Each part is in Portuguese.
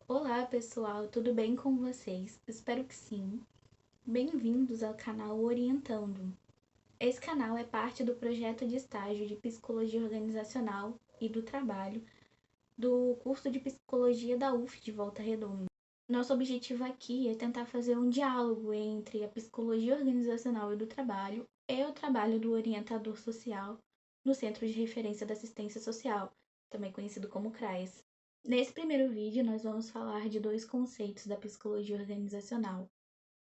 Olá pessoal, tudo bem com vocês? Espero que sim. Bem-vindos ao canal Orientando. Esse canal é parte do projeto de estágio de Psicologia Organizacional e do Trabalho do curso de Psicologia da UF de Volta Redonda. Nosso objetivo aqui é tentar fazer um diálogo entre a psicologia organizacional e do trabalho e o trabalho do orientador social no Centro de Referência da Assistência Social, também conhecido como CRAS. Nesse primeiro vídeo, nós vamos falar de dois conceitos da psicologia organizacional: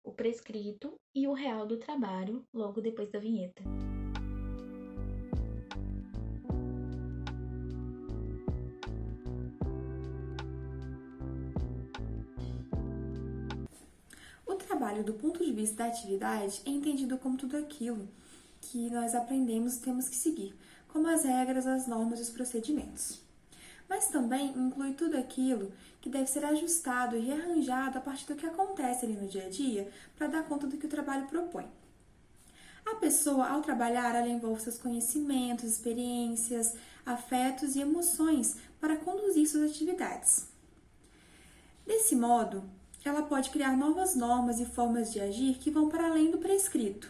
o prescrito e o real do trabalho, logo depois da vinheta. O trabalho, do ponto de vista da atividade, é entendido como tudo aquilo que nós aprendemos e temos que seguir, como as regras, as normas e os procedimentos. Mas também inclui tudo aquilo que deve ser ajustado e rearranjado a partir do que acontece ali no dia a dia para dar conta do que o trabalho propõe. A pessoa, ao trabalhar, ela envolve seus conhecimentos, experiências, afetos e emoções para conduzir suas atividades. Desse modo, ela pode criar novas normas e formas de agir que vão para além do prescrito.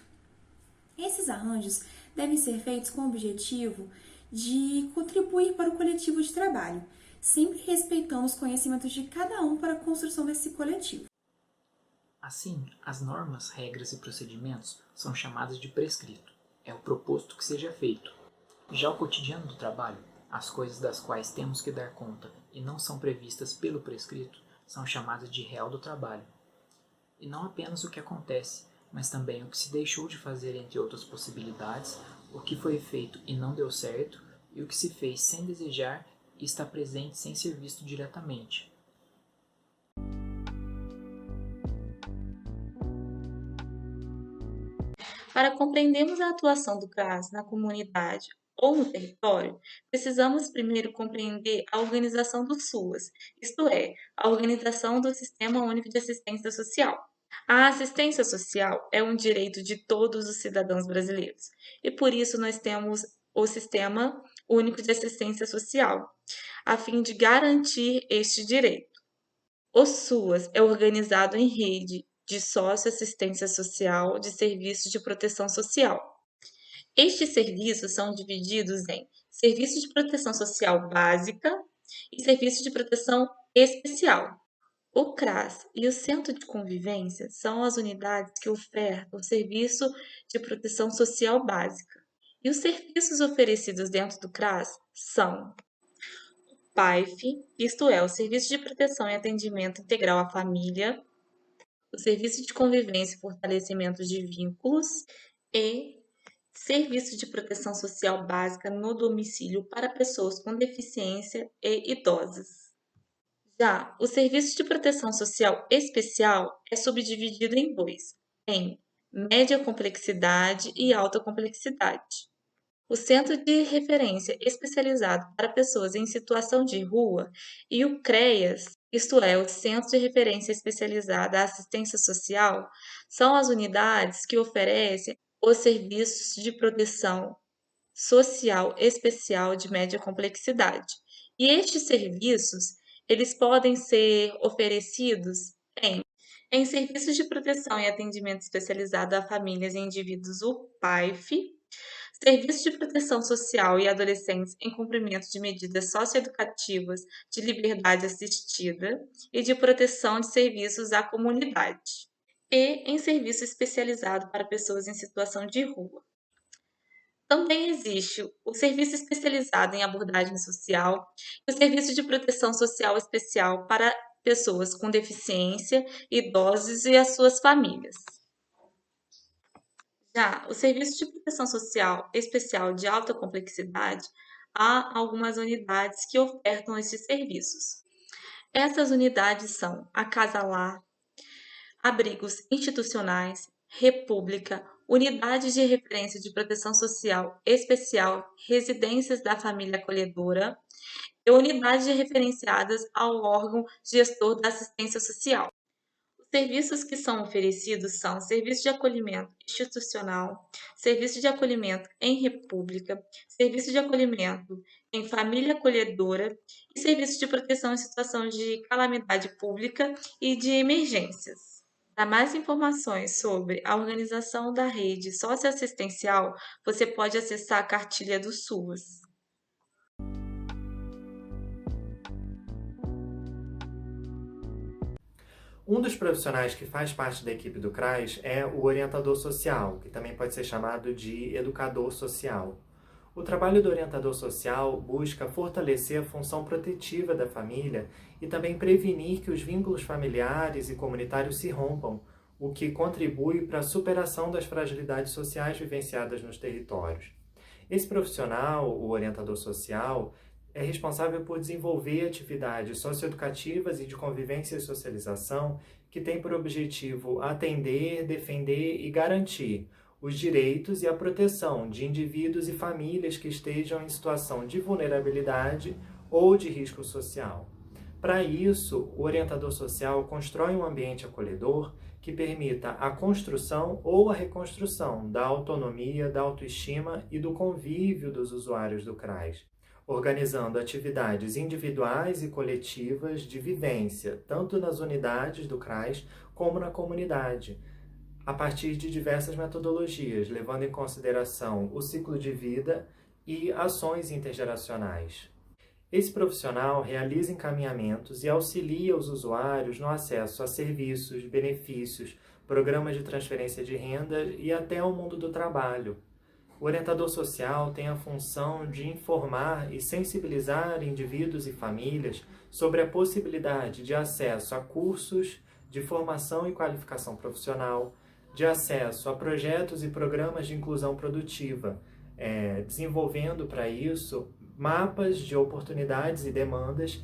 Esses arranjos devem ser feitos com o objetivo de contribuir para o coletivo de trabalho, sempre respeitando os conhecimentos de cada um para a construção desse coletivo. Assim, as normas, regras e procedimentos são chamadas de prescrito. É o proposto que seja feito. Já o cotidiano do trabalho, as coisas das quais temos que dar conta e não são previstas pelo prescrito, são chamadas de real do trabalho. E não apenas o que acontece, mas também o que se deixou de fazer entre outras possibilidades, o que foi feito e não deu certo, e o que se fez sem desejar e está presente sem ser visto diretamente. Para compreendermos a atuação do CRAS na comunidade ou no território, precisamos primeiro compreender a organização do SUAS, isto é, a organização do Sistema Único de Assistência Social. A assistência social é um direito de todos os cidadãos brasileiros e por isso nós temos o Sistema Único de Assistência Social, a fim de garantir este direito. O SUAS é organizado em rede de socioassistência social de serviços de proteção social. Estes serviços são divididos em serviço de proteção social básica e serviço de proteção especial. O CRAS e o Centro de Convivência são as unidades que ofertam o serviço de proteção social básica. E os serviços oferecidos dentro do CRAS são PAIF, isto é, o Serviço de Proteção e Atendimento Integral à Família, o Serviço de Convivência e Fortalecimento de Vínculos e Serviço de Proteção Social Básica no Domicílio para pessoas com deficiência e idosas. Já o Serviço de Proteção Social Especial é subdividido em dois, em média complexidade e alta complexidade. O Centro de Referência Especializado para Pessoas em Situação de Rua e o CREAS, isto é, o Centro de Referência Especializada à Assistência Social, são as unidades que oferecem os serviços de proteção social especial de média complexidade. E estes serviços, eles podem ser oferecidos em serviços de proteção e atendimento especializado a famílias e indivíduos, o PAIF, Serviço de Proteção Social e Adolescentes em cumprimento de medidas socioeducativas de liberdade assistida e de proteção de serviços à comunidade, e em serviço especializado para pessoas em situação de rua. Também existe o serviço especializado em abordagem social e o serviço de proteção social especial para pessoas com deficiência, idosos e as suas famílias. Já o Serviço de Proteção Social Especial de Alta Complexidade, há algumas unidades que ofertam esses serviços. Essas unidades são a Casa Lar, abrigos institucionais, república, unidades de referência de proteção social especial, residências da família acolhedora e unidades referenciadas ao órgão gestor da assistência social. O Serviços que são oferecidos são serviço de acolhimento institucional, serviço de acolhimento em república, serviço de acolhimento em família acolhedora e serviço de proteção em situação de calamidade pública e de emergências. Para mais informações sobre a organização da rede socioassistencial, você pode acessar a cartilha do SUAS. Um dos profissionais que faz parte da equipe do CRAS é o orientador social, que também pode ser chamado de educador social. O trabalho do orientador social busca fortalecer a função protetiva da família e também prevenir que os vínculos familiares e comunitários se rompam, o que contribui para a superação das fragilidades sociais vivenciadas nos territórios. Esse profissional, o orientador social, é responsável por desenvolver atividades socioeducativas e de convivência e socialização que têm por objetivo atender, defender e garantir os direitos e a proteção de indivíduos e famílias que estejam em situação de vulnerabilidade ou de risco social. Para isso, o orientador social constrói um ambiente acolhedor que permita a construção ou a reconstrução da autonomia, da autoestima e do convívio dos usuários do CRAS, organizando atividades individuais e coletivas de vivência, tanto nas unidades do CRAS como na comunidade, a partir de diversas metodologias, levando em consideração o ciclo de vida e ações intergeracionais. Esse profissional realiza encaminhamentos e auxilia os usuários no acesso a serviços, benefícios, programas de transferência de renda e até ao mundo do trabalho. O orientador social tem a função de informar e sensibilizar indivíduos e famílias sobre a possibilidade de acesso a cursos de formação e qualificação profissional, de acesso a projetos e programas de inclusão produtiva, desenvolvendo para isso mapas de oportunidades e demandas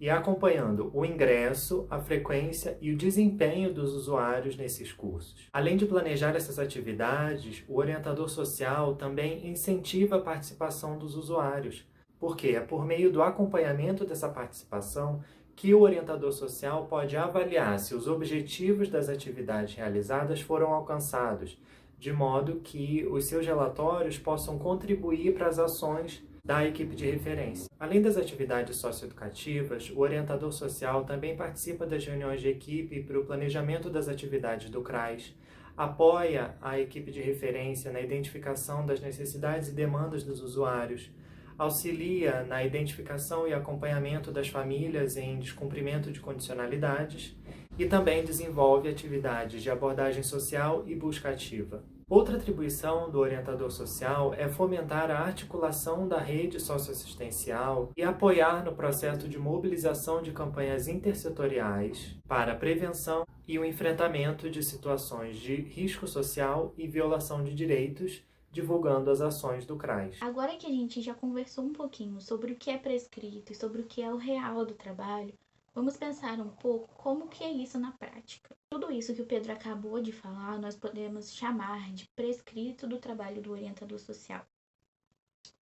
e acompanhando o ingresso, a frequência e o desempenho dos usuários nesses cursos. Além de planejar essas atividades, o orientador social também incentiva a participação dos usuários, porque é por meio do acompanhamento dessa participação que o orientador social pode avaliar se os objetivos das atividades realizadas foram alcançados, de modo que os seus relatórios possam contribuir para as ações da equipe de referência. Além das atividades socioeducativas, o orientador social também participa das reuniões de equipe para o planejamento das atividades do CRAS, apoia a equipe de referência na identificação das necessidades e demandas dos usuários, auxilia na identificação e acompanhamento das famílias em descumprimento de condicionalidades e também desenvolve atividades de abordagem social e busca ativa. Outra atribuição do orientador social é fomentar a articulação da rede socioassistencial e apoiar no processo de mobilização de campanhas intersetoriais para a prevenção e o enfrentamento de situações de risco social e violação de direitos, divulgando as ações do CRAS. Agora que a gente já conversou um pouquinho sobre o que é prescrito e sobre o que é o real do trabalho, vamos pensar um pouco como que é isso na prática. Tudo isso que o Pedro acabou de falar, nós podemos chamar de prescrito do trabalho do orientador social.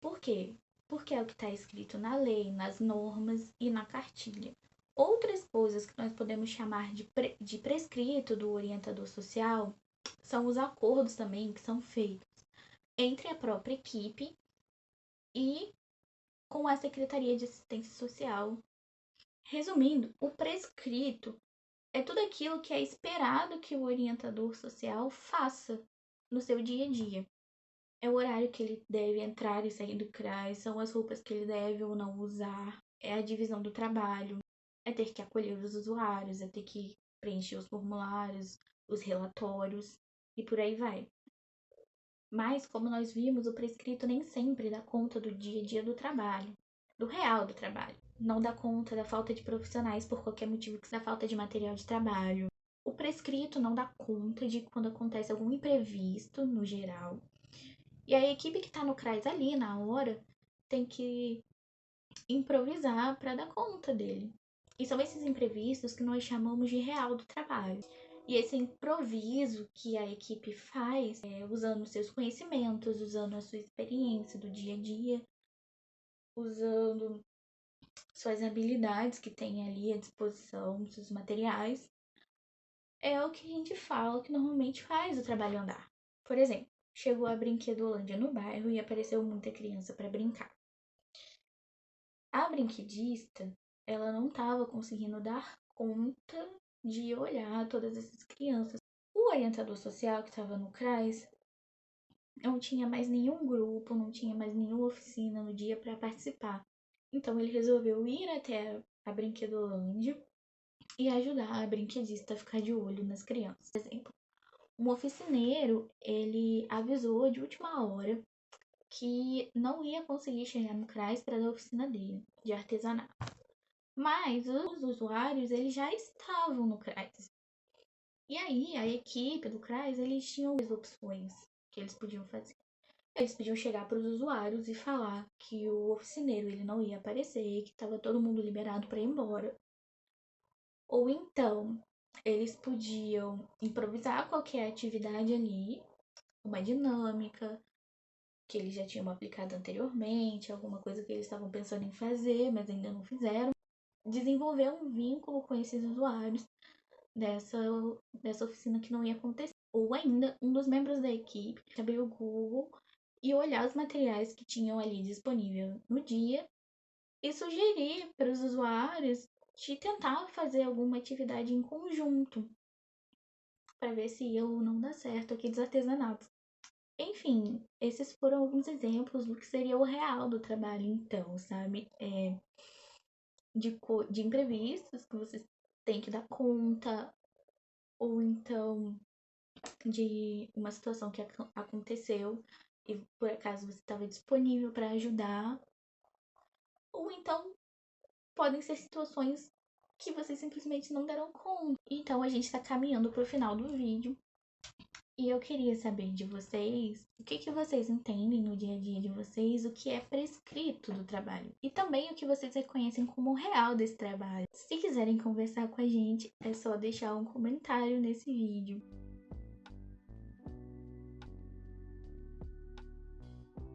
Por quê? Porque é o que está escrito na lei, nas normas e na cartilha. Outras coisas que nós podemos chamar de prescrito do orientador social são os acordos também que são feitos entre a própria equipe e com a Secretaria de Assistência Social. Resumindo, o prescrito é tudo aquilo que é esperado que o orientador social faça no seu dia a dia. É o horário que ele deve entrar e sair do CRAS, são as roupas que ele deve ou não usar, é a divisão do trabalho, é ter que acolher os usuários, é ter que preencher os formulários, os relatórios e por aí vai. Mas, como nós vimos, o prescrito nem sempre dá conta do dia a dia do trabalho, do real do trabalho. Não dá conta da falta de profissionais por qualquer motivo, que seja falta de material de trabalho. O prescrito não dá conta de quando acontece algum imprevisto, no geral. E a equipe que está no CRAS ali, na hora, tem que improvisar para dar conta dele. E são esses imprevistos que nós chamamos de real do trabalho. E esse improviso que a equipe faz, usando seus conhecimentos, usando a sua experiência do dia a dia, usando suas habilidades que tem ali à disposição, seus materiais, é o que a gente fala que normalmente faz o trabalho andar. Por exemplo, chegou a Brinquedolândia no bairro e apareceu muita criança para brincar. A brinquedista, ela não estava conseguindo dar conta de olhar todas essas crianças. O orientador social que estava no CRAS não tinha mais nenhum grupo, não tinha mais nenhuma oficina no dia para participar. Então ele resolveu ir até a Brinquedolândia e ajudar a brinquedista a ficar de olho nas crianças. Por exemplo, um oficineiro, ele avisou de última hora que não ia conseguir chegar no CRAS para dar a oficina dele, de artesanato. Mas os usuários, eles já estavam no CRAS. E aí, a equipe do CRAS, eles tinham duas opções que eles podiam fazer. Eles podiam chegar para os usuários e falar que o oficineiro ele não ia aparecer, que estava todo mundo liberado para ir embora. Ou então, eles podiam improvisar qualquer atividade ali, uma dinâmica que eles já tinham aplicado anteriormente, alguma coisa que eles estavam pensando em fazer, mas ainda não fizeram. Desenvolver um vínculo com esses usuários dessa oficina que não ia acontecer. Ou ainda, um dos membros da equipe abrir o Google e olhar os materiais que tinham ali disponível no dia e sugerir para os usuários de tentar fazer alguma atividade em conjunto para ver se ia ou não dar certo aqueles artesanatos. Enfim, esses foram alguns exemplos do que seria o real do trabalho, então, sabe? De imprevistos que você tem que dar conta, ou então de uma situação que aconteceu e por acaso você estava disponível para ajudar, ou então podem ser situações que vocês simplesmente não deram conta. Então a gente está caminhando para o final do vídeo e eu queria saber de vocês o que vocês entendem no dia a dia de vocês, o que é prescrito do trabalho e também o que vocês reconhecem como real desse trabalho. Se quiserem conversar com a gente, é só deixar um comentário nesse vídeo.